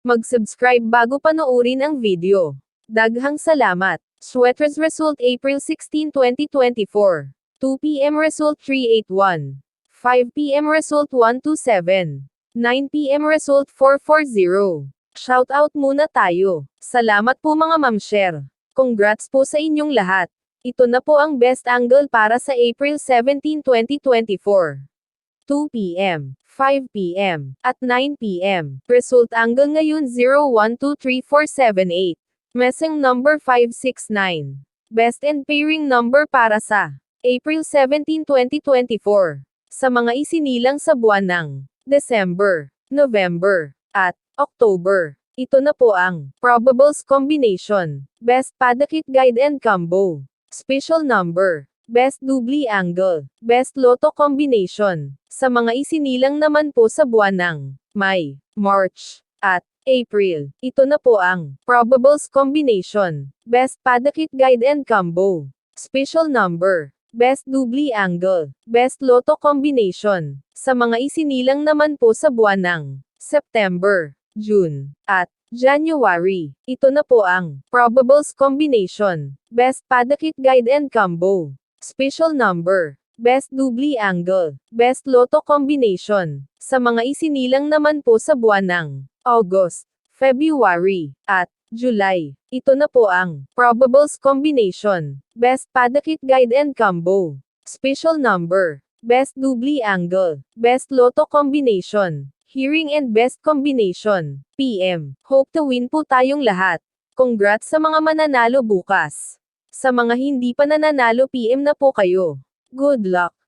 Mag-subscribe bago panoorin ang video. Daghang salamat. Sweaters result April 16, 2024. 2 p.m. result 381. 5 p.m. result 127. 9 p.m. result 440. Shoutout muna tayo. Salamat po mga ma'am-share. Congrats po sa inyong lahat. Ito na po ang best angle para sa April 17, 2024. 2 p.m., 5 p.m., at 9 p.m. Result angle ngayon 01234778. Messing number 569. Best and pairing number para sa April 17, 2024. Sa mga isinilang sa buwan ng December, November, at October. Ito na po ang Probables Combination. Best Padakit Guide and Combo. Special Number. Best Doubly Angle. Best Lotto Combination. Sa mga isinilang naman po sa buwan ng May, March, at April. Ito na po ang Probables Combination. Best Padakit Guide and Combo. Special Number. Best Doubly Angle. Best Lotto Combination. Sa mga isinilang naman po sa buwan ng September, June, at January. Ito na po ang Probables Combination. Best Padakit Guide and Combo. Special Number. Best Doubly Angle. Best Lotto Combination. Sa mga isinilang naman po sa buwan ng August, February, at July. Ito na po ang Probables Combination. Best Padakit Guide and Combo. Special Number. Best Doubly Angle. Best Lotto Combination. Hearing and Best Combination. PM. Hope to win po tayong lahat. Congrats sa mga mananalo bukas. Sa mga hindi pa nananalo PM na po kayo. Good luck!